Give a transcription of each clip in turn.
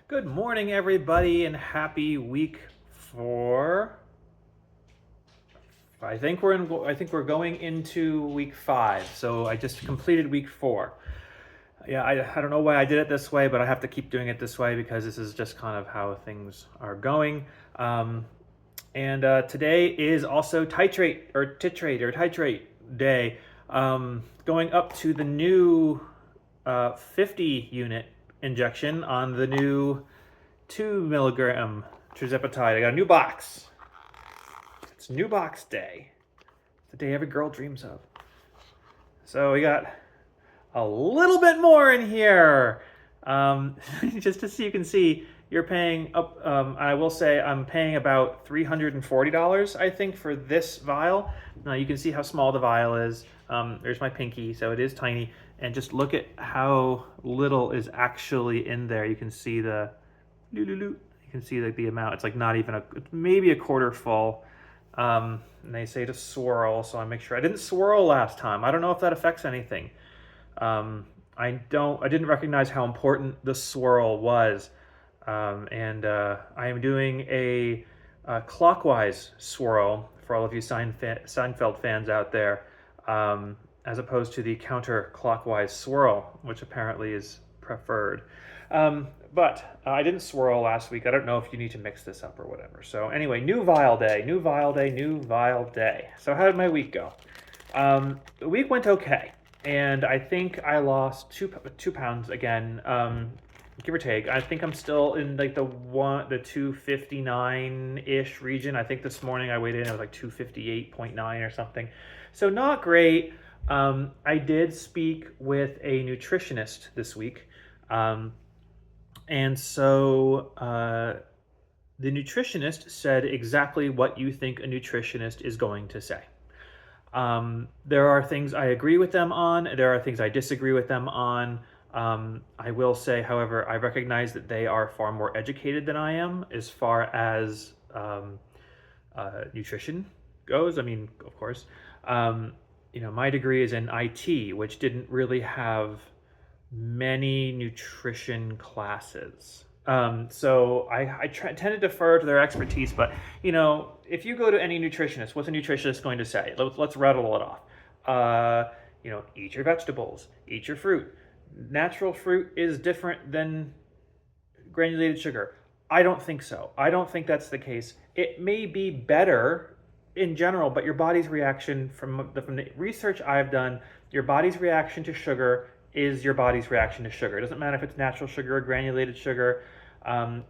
Good morning, everybody, and happy week 4. I think we're going into week 5. So I just completed week 4. Yeah, I don't know why I did it this way, but I have to keep doing it this way because this is just kind of how things are going. And today is also Titrate day, going up to the new 50 unit injection on the new 2 milligram Tirzepatide. I got a new box. It's new box day. It's the day every girl dreams of. So we got a little bit more in here. Just so you can see, you're paying up. I will say I'm paying about $340, I think, for this vial. Now you can see how small the vial is. There's my pinky, so it is tiny. And just look at how little is actually in there. You can see you can see the amount. It's like not even maybe a quarter full. And they say to swirl, so I make sure I didn't swirl last time. I don't know if that affects anything. I didn't recognize how important the swirl was. And I am doing a clockwise swirl for all of you Seinfeld fans out there, as opposed to the counterclockwise swirl, which apparently is preferred. But I didn't swirl last week. I don't know if you need to mix this up or whatever. So anyway, new vial day. So how did my week go? The week went okay. And I think I lost 2 pounds again, give or take. I think I'm still in like the 259-ish region. I think this morning I weighed in, it was like 258.9 or something. So not great. I did speak with a nutritionist this week. And so the nutritionist said exactly what you think a nutritionist is going to say. There are things I agree with them on. There are things I disagree with them on. I will say, however, I recognize that they are far more educated than I am as far as nutrition goes. I mean, of course, my degree is in IT, which didn't really have many nutrition classes. So I tend to defer to their expertise, but if you go to any nutritionist, what's a nutritionist going to say? Let's rattle it off. Eat your vegetables, eat your fruit. Natural fruit is different than granulated sugar. I don't think so. I don't think that's the case. It may be better in general, but your body's reaction, from the research I've done, your body's reaction to sugar is your body's reaction to sugar. It doesn't matter if it's natural sugar or granulated sugar.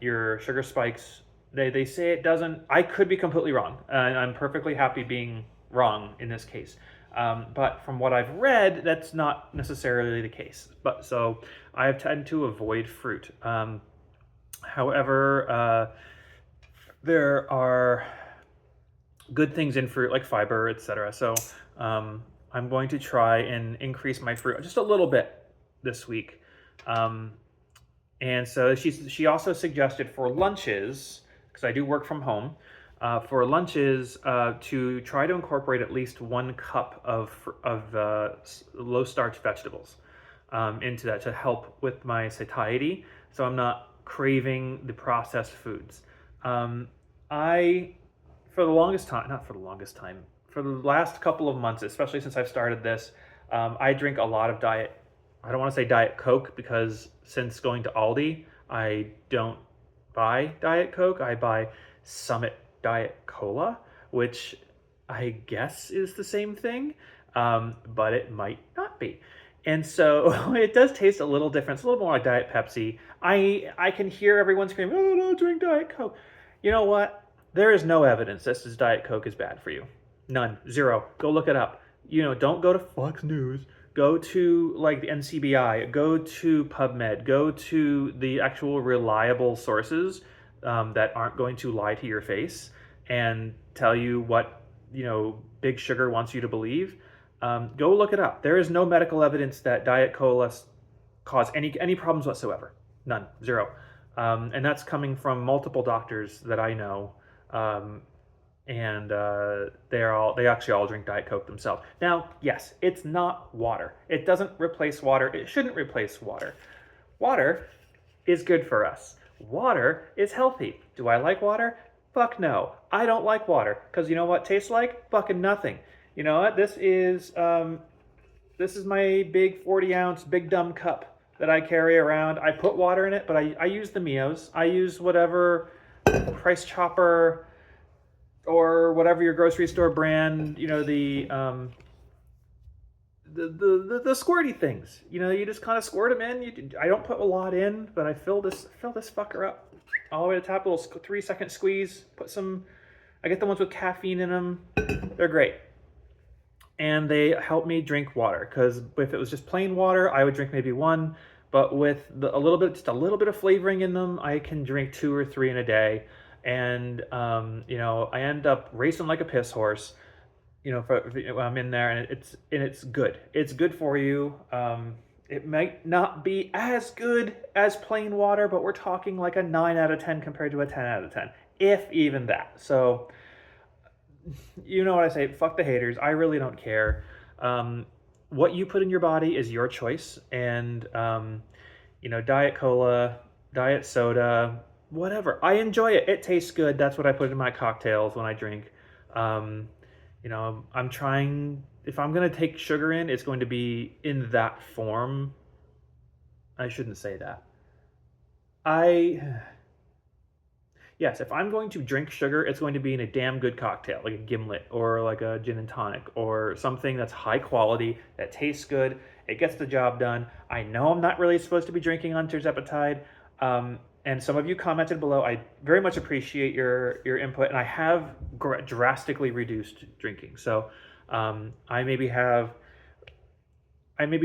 Your sugar spikes. They say it doesn't. I could be completely wrong, and I'm perfectly happy being wrong in this case. But from what I've read, that's not necessarily the case. But so I tend to avoid fruit. However, there are good things in fruit like fiber, etc. So I'm going to try and increase my fruit just a little bit this week. And so she also suggested for lunches, because I do work from home, for lunches to try to incorporate at least 1 cup of low starch vegetables into that to help with my satiety, so I'm not craving the processed foods. For the last couple of months, especially since I've started this, I drink a lot of I don't want to say Diet Coke, because since going to Aldi, I don't buy Diet Coke. I buy Summit Diet Cola, which I guess is the same thing, but it might not be. And so it does taste a little different. It's a little more like Diet Pepsi. I can hear everyone screaming, "Oh, no, drink Diet Coke." You know what? There is no evidence that says Diet Coke is bad for you. None. Zero. Go look it up. Don't go to Fox News. Go to like the NCBI. Go to PubMed. Go to the actual reliable sources that aren't going to lie to your face and tell you what Big Sugar wants you to believe. Go look it up. There is no medical evidence that Diet Cola cause any problems whatsoever. None. Zero. And that's coming from multiple doctors that I know. And they actually all drink Diet Coke themselves. Now, yes, it's not water. It doesn't replace water. It shouldn't replace water. Water is good for us. Water is healthy. Do I like water? Fuck no. I don't like water because you know what it tastes like? Fucking nothing. You know what? This is my big 40-ounce big dumb cup that I carry around. I put water in it, but I use the Mios. I use whatever Price Chopper or whatever your grocery store brand, you know, the squirty things. You know, you just kind of squirt them in. I don't put a lot in, but I fill this fucker up all the way to the top. A little 3-second squeeze. I get the ones with caffeine in them. They're great, and they help me drink water. Because if it was just plain water, I would drink maybe one. But with just a little bit of flavoring in them, I can drink 2 or 3 in a day. And you know, I end up racing like a piss horse. You know, when I'm in there, and it's good. It's good for you. It might not be as good as plain water, but we're talking like a 9 out of 10 compared to a 10 out of 10, if even that. So, you know what I say? Fuck the haters. I really don't care. What you put in your body is your choice, and you know, Diet Cola, Diet Soda, whatever. I enjoy it. It tastes good. That's what I put in my cocktails when I drink. You know, I'm trying, if I'm going to take sugar in, it's going to be in that form. I shouldn't say that. Yes, if I'm going to drink sugar, it's going to be in a damn good cocktail, like a gimlet or like a gin and tonic or something that's high quality, that tastes good, it gets the job done. I know I'm not really supposed to be drinking on Tirzepatide. And some of you commented below. I very much appreciate your input, and I have drastically reduced drinking. So I maybe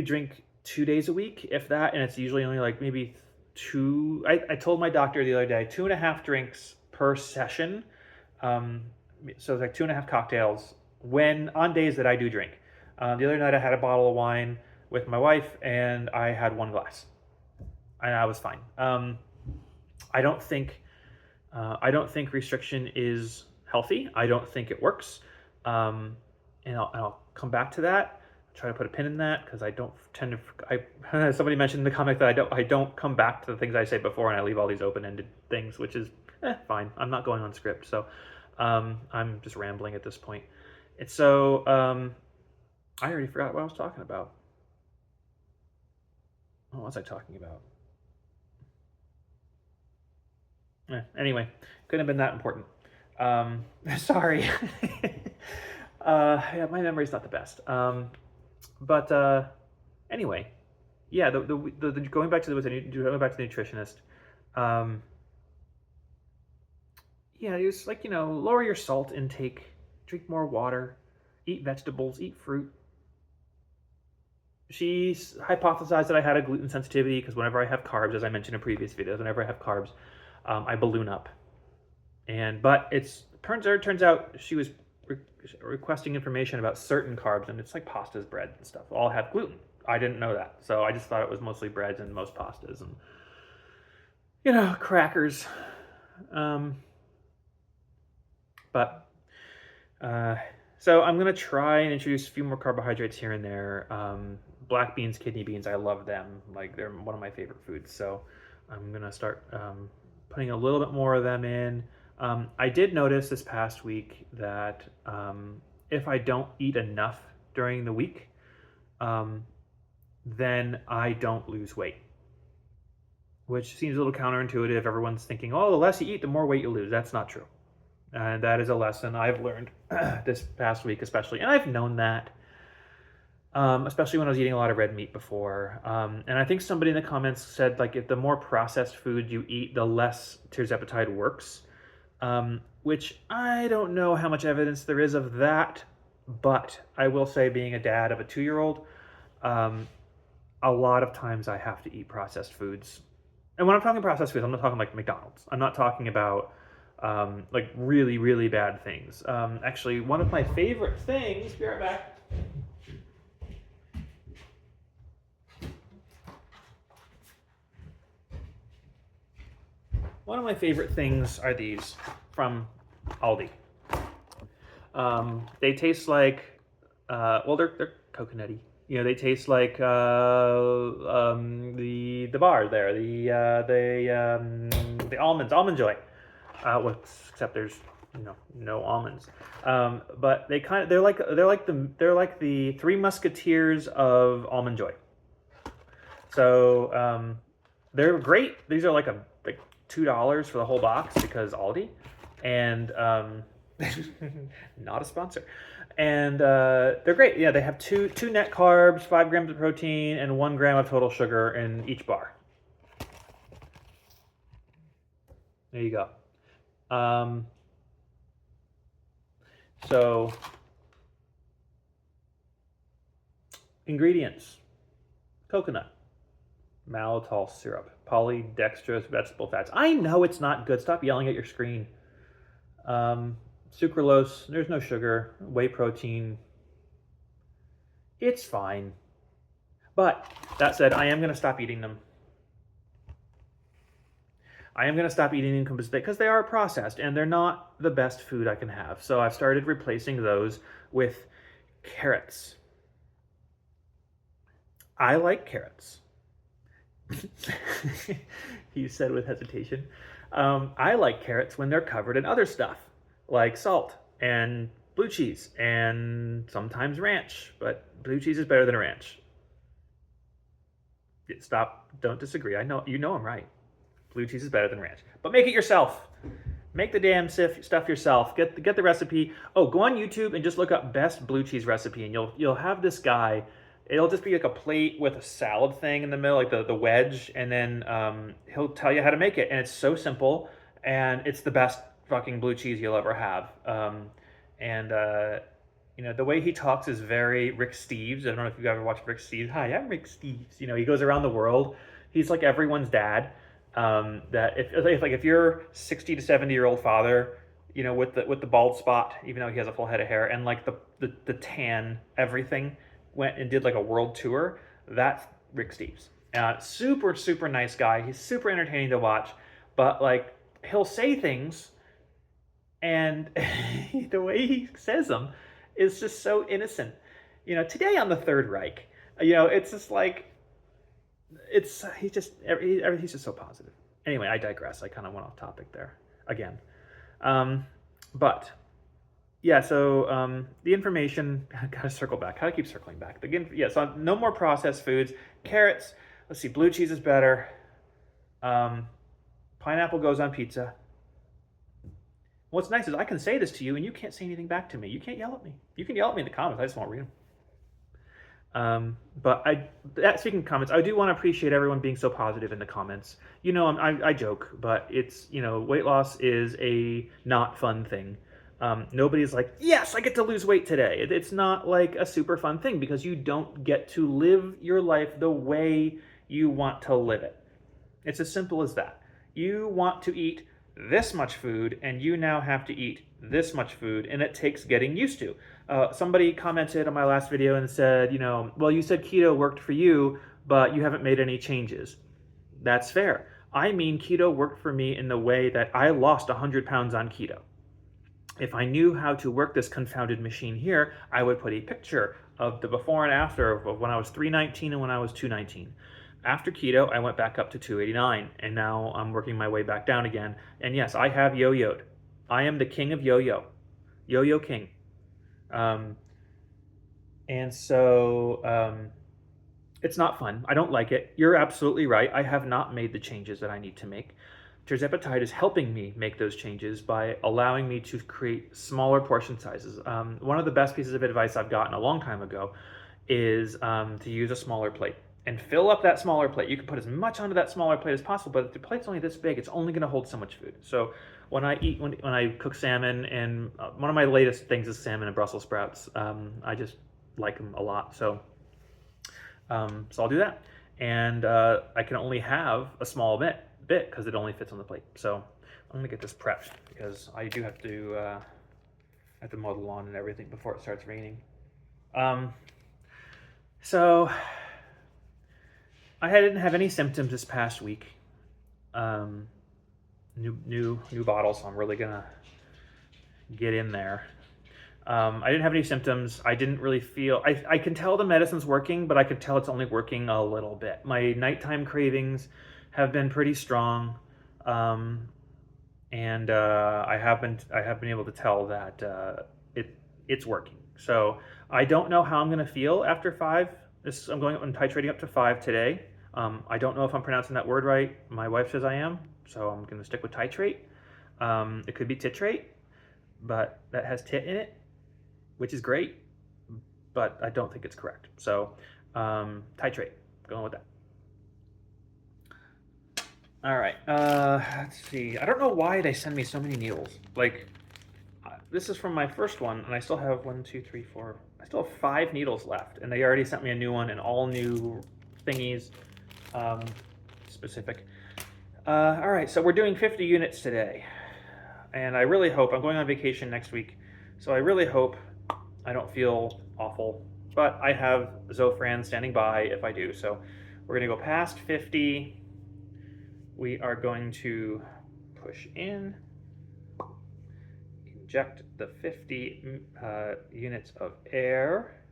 drink 2 days a week, if that, and it's usually only like maybe 2. I told my doctor the other day 2.5 drinks per session. So it's like 2.5 cocktails when on days that I do drink. The other night I had a bottle of wine with my wife, and I had 1 glass, and I was fine. I don't think restriction is healthy. I don't think it works. And I'll come back to that. I'll try to put a pin in that because I don't tend to. Somebody mentioned in the comment that I don't come back to the things I said before, and I leave all these open-ended things, which is fine. I'm not going on script, so I'm just rambling at this point. And so I already forgot what I was talking about. What was I talking about? Anyway, couldn't have been that important. Sorry. Yeah, my memory's not the best. But anyway, yeah. The going back to the nutritionist. Yeah, it was like, you know, lower your salt intake, drink more water, eat vegetables, eat fruit. She hypothesized that I had a gluten sensitivity because whenever I have carbs, as I mentioned in previous videos, whenever I have carbs, I balloon up. But turns out she was requesting information about certain carbs, and it's like pastas, bread, and stuff all have gluten. I didn't know that, so I just thought it was mostly breads and most pastas and, you know, crackers. So I'm gonna try and introduce a few more carbohydrates here and there. Black beans, kidney beans, I love them. Like, they're one of my favorite foods. So I'm gonna start putting a little bit more of them in. I did notice this past week that if I don't eat enough during the week, then I don't lose weight, which seems a little counterintuitive. Everyone's thinking, oh, the less you eat, the more weight you lose. That's not true. And that is a lesson I've learned this past week especially. And I've known that, especially when I was eating a lot of red meat before. And I think somebody in the comments said, like, if the more processed food you eat, the less Tirzepatide works. Which I don't know how much evidence there is of that. But I will say, being a dad of a 2-year-old, a lot of times I have to eat processed foods. And when I'm talking processed foods, I'm not talking like McDonald's. I'm not talking about like really, really bad things. Actually, one of my favorite things, be right back. One of my favorite things are these from Aldi. They taste like, well, they're coconutty. You know, they taste like the bar there, the almond joy. Except there's no almonds. But they're like the Three Musketeers of almond joy. So they're great. These are like $2 for the whole box because Aldi, and not a sponsor. And they're great. Yeah, they have two net carbs, 5 grams of protein, and 1 gram of total sugar in each bar. There you go. So ingredients: coconut, maltol syrup, polydextrose vegetable fats. I know it's not good. Stop yelling at your screen. Sucralose, there's no sugar. Whey protein, it's fine. But that said, I am going to stop eating them. I am going to stop eating them because they are processed and they're not the best food I can have. So I've started replacing those with carrots. I like carrots. He said with hesitation. I like carrots when they're covered in other stuff, like salt and blue cheese and sometimes ranch, but blue cheese is better than ranch. Stop, don't disagree. I know, I'm right. Blue cheese is better than ranch, but make it yourself. Make the damn stuff yourself. Get the recipe. Oh, go on YouTube and just look up best blue cheese recipe, and you'll have this guy. It'll just be like a plate with a salad thing in the middle, like the wedge, and then he'll tell you how to make it, and it's so simple, and it's the best fucking blue cheese you'll ever have. The way he talks is very Rick Steves. I don't know if you've ever watched Rick Steves. Hi, I'm Rick Steves. He goes around the world. He's like everyone's dad. That if you're 60 to 70-year-old father, with the bald spot, even though he has a full head of hair, and like the tan, everything, went and did like a world tour. That's Rick Steves. Super, super nice guy. He's super entertaining to watch, but like he'll say things, and the way he says them is just so innocent. Today on the Third Reich, it's just like, he's just so positive. Anyway, I digress. I kind of went off topic there again. But yeah, so the information, I gotta circle back. How to keep circling back. So no more processed foods. Carrots, let's see, blue cheese is better. Pineapple goes on pizza. What's nice is I can say this to you and you can't say anything back to me. You can't yell at me. You can yell at me in the comments. I just won't read them. Speaking of comments, I do want to appreciate everyone being so positive in the comments. I joke, but it's, weight loss is a not fun thing. Nobody's like, yes, I get to lose weight today. It's not like a super fun thing because you don't get to live your life the way you want to live it. It's as simple as that. You want to eat this much food and you now have to eat this much food, and it takes getting used to. Somebody commented on my last video and said, well, you said keto worked for you, but you haven't made any changes. That's fair. I mean, keto worked for me in the way that I lost 100 pounds on keto. If I knew how to work this confounded machine here, I would put a picture of the before and after of when I was 319 and when I was 219. After keto, I went back up to 289, and now I'm working my way back down again. And yes, I have yo-yoed. I am the king of yo-yo. Yo-yo king. It's not fun. I don't like it. You're absolutely right. I have not made the changes that I need to make. Tirzepatide is helping me make those changes by allowing me to create smaller portion sizes. One of the best pieces of advice I've gotten a long time ago is to use a smaller plate and fill up that smaller plate. You can put as much onto that smaller plate as possible, but if the plate's only this big, it's only going to hold so much food. So when I cook salmon, and one of my latest things is salmon and Brussels sprouts. I just like them a lot. So I'll do that. And I can only have a small bit because it only fits on the plate. So I'm gonna get this prepped because I do have to mow the lawn and everything before it starts raining. So I didn't have any symptoms this past week. New bottle, so I'm really gonna get in there. I didn't have any symptoms. I didn't really feel, I can tell the medicine's working, but I could tell it's only working a little bit. My nighttime cravings have been pretty strong. And I have been able to tell that it's working. So I don't know how I'm going to feel after 5. I'm titrating up to 5 today. I don't know if I'm pronouncing that word right. My wife says I am, so I'm going to stick with titrate. It could be titrate, but that has tit in it, which is great, but I don't think it's correct. So titrate, going with that. All right, let's see. I don't know why they send me so many needles. Like, this is from my first one, and I still have 1, 2, 3, 4. I still have 5 needles left, and they already sent me a new one and all new thingies, specific. All right, so we're doing 50 units today, and I really hope, I'm going on vacation next week, so I really hope I don't feel awful, but I have Zofran standing by if I do. So we're gonna go past 50. We are going to push in, inject the 50 units of air,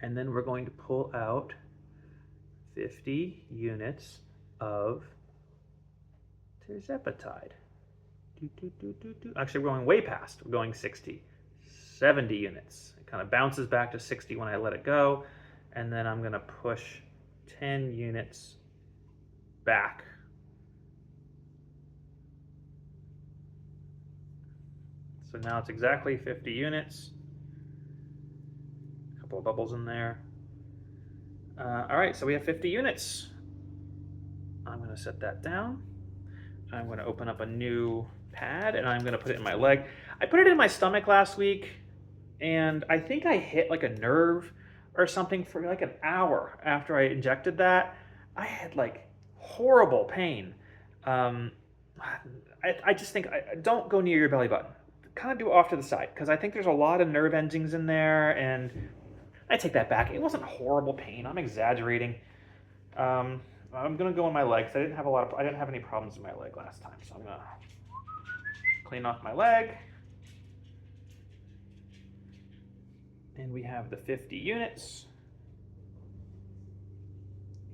and then we're going to pull out 50 units of Tirzepatide. Actually, we're going way past. We're going 60, 70 units. It kind of bounces back to 60 when I let it go, and then I'm going to push 10 units back. So now it's exactly 50 units. A couple of bubbles in there. All right, so we have 50 units. I'm going to set that down. I'm going to open up a new pad, and I'm going to put it in my leg. I put it in my stomach last week, and I think I hit like a nerve or something for like an hour after I injected that. I had like horrible pain. I just think, don't go near your belly button. Kind of do it off to the side, because I think there's a lot of nerve endings in there, and I take that back. It wasn't horrible pain. I'm exaggerating. I'm gonna go on my leg, because I didn't have any problems in my leg last time. So I'm gonna clean off my leg, and we have the 50 units,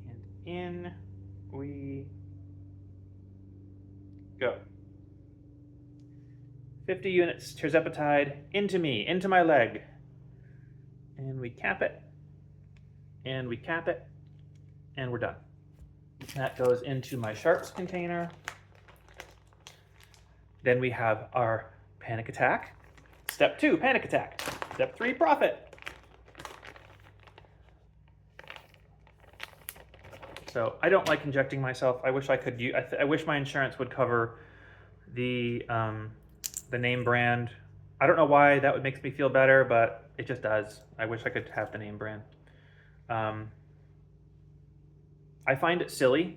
and in we go. 50 units, Tirzepatide, into me, into my leg. And we cap it, and we cap it, and we're done. That goes into my sharps container. Then we have our panic attack. Step 2, panic attack. Step 3, profit. So I don't like injecting myself. I wish I could. I wish my insurance would cover the name brand. I don't know why that would make me feel better, but it just does. I wish I could have the name brand. I find it silly.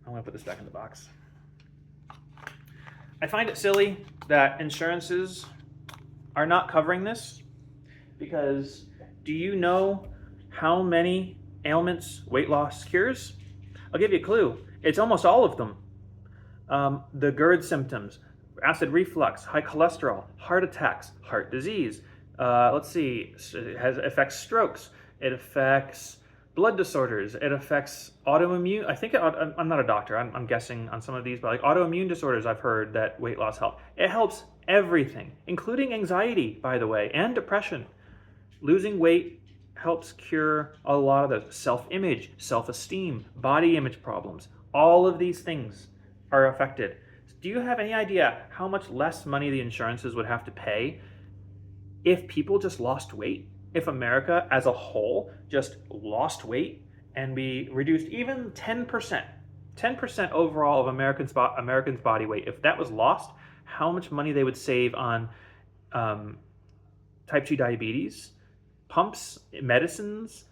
I'm going to put this back in the box. I find it silly that insurances are not covering this, because do you know how many ailments weight loss cures? I'll give you a clue. It's almost all of them. The GERD symptoms, acid reflux, high cholesterol, heart attacks, heart disease. Let's see, it affects strokes. It affects blood disorders. It affects autoimmune. I think I'm not a doctor. I'm guessing on some of these, but like autoimmune disorders, I've heard that weight loss helps. It helps everything, including anxiety, by the way, and depression. Losing weight helps cure a lot of those. Self-image, self-esteem, body image problems. All of these things are affected. Do you have any idea how much less money the insurances would have to pay if people just lost weight? If America as a whole just lost weight and we reduced even 10% overall of Americans' body weight, if that was lost, how much money they would save on type 2 diabetes, pumps, medicines,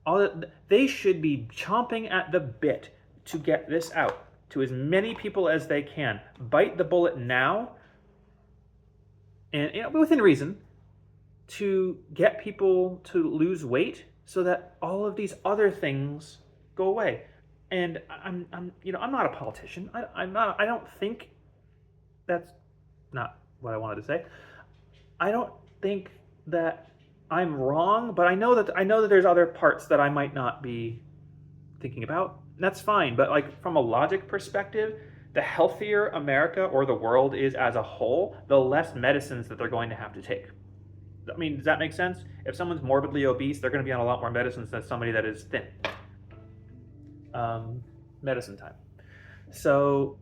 all that. They should be chomping at the bit to get this out to as many people as they can. Bite the bullet now, and within reason, to get people to lose weight so that all of these other things go away. And I'm not a politician. I don't think that's not what I wanted to say. I don't think that I'm wrong, but I know that there's other parts that I might not be thinking about. That's fine, but like from a logic perspective, the healthier America or the world is as a whole, the less medicines that they're going to have to take. I mean, does that make sense? If someone's morbidly obese, they're going to be on a lot more medicines than somebody that is thin. Medicine time. So,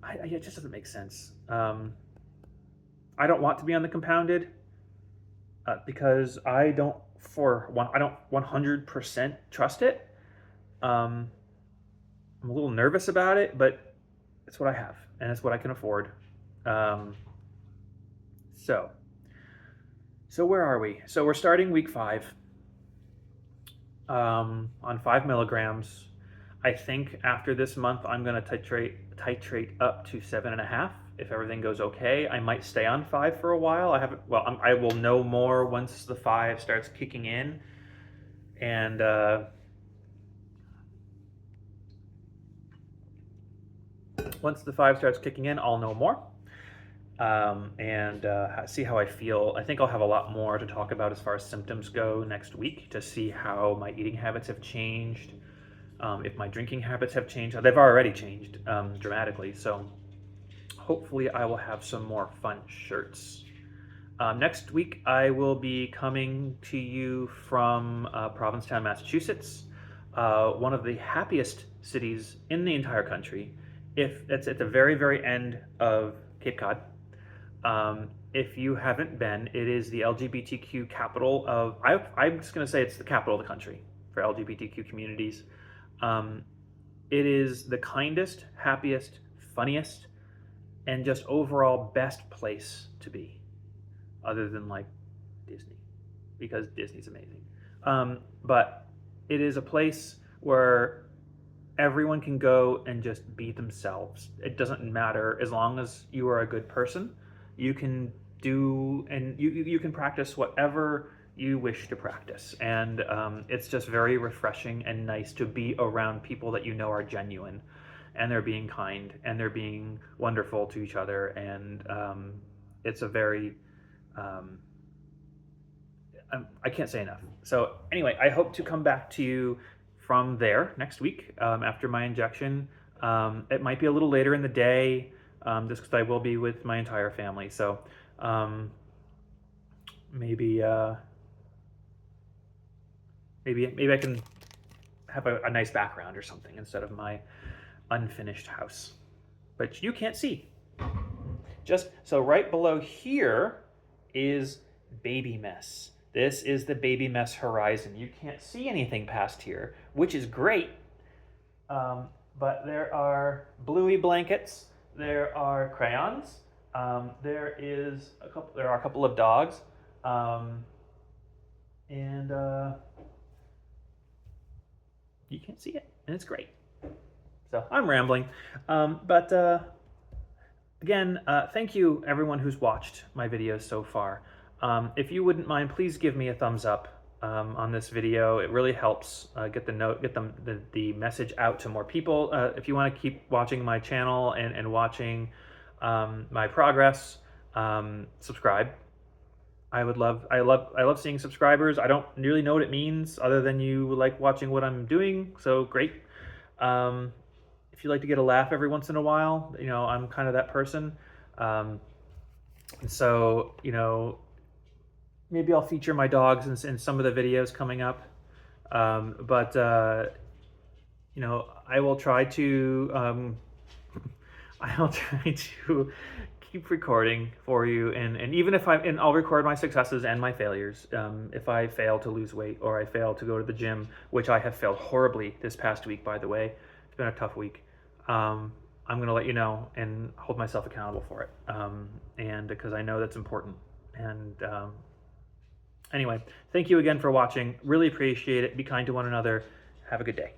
it just doesn't make sense. I don't want to be on the compounded because I don't 100% trust it. I'm a little nervous about it, but it's what I have and it's what I can afford. So where are we? So we're starting week 5 on 5 milligrams. I think after this month, I'm going to titrate up to 7.5. If everything goes okay, I might stay on 5 for a while. I will know more once the 5 starts kicking in, and once the 5 starts kicking in, I'll know more, and see how I feel. I think I'll have a lot more to talk about as far as symptoms go next week, to see how my eating habits have changed, if my drinking habits have changed. They've already changed dramatically, so hopefully I will have some more fun shirts. Next week, I will be coming to you from Provincetown, Massachusetts, one of the happiest cities in the entire country. If it's at the very, very end of Cape Cod. If you haven't been, it is the LGBTQ capital of, I'm just going to say it's the capital of the country for LGBTQ communities. It is the kindest, happiest, funniest, and just overall best place to be, other than like Disney, because Disney's amazing. But it is a place where everyone can go and just be themselves. It doesn't matter, as long as you are a good person, you can do, and you can practice whatever you wish to practice. And it's just very refreshing and nice to be around people that you know are genuine, and they're being kind, and they're being wonderful to each other. And it's a very, I can't say enough. So anyway, I hope to come back to you from there next week after my injection. It might be a little later in the day, just because I will be with my entire family. So maybe I can have a nice background or something instead of my unfinished house. But you can't see. Just so right below here is baby mess. This is the baby mess horizon. You can't see anything past here, which is great. But there are bluey blankets. There are crayons. There are a couple of dogs. And you can't see it, and it's great. So I'm rambling. Again, thank you everyone who's watched my videos so far. If you wouldn't mind, please give me a thumbs up on this video. It really helps get the message out to more people. If you want to keep watching my channel and watching my progress, subscribe. I love seeing subscribers. I don't really know what it means other than you like watching what I'm doing. So great. If you like to get a laugh every once in a while, I'm kind of that person. So, maybe I'll feature my dogs in some of the videos coming up. But I will try to, I'll try to keep recording for you. And even if I'll record my successes and my failures. If I fail to lose weight, or I fail to go to the gym, which I have failed horribly this past week, by the way. It's been a tough week. I'm going to let you know and hold myself accountable for it. And because I know that's important. And anyway, thank you again for watching. Really appreciate it. Be kind to one another. Have a good day.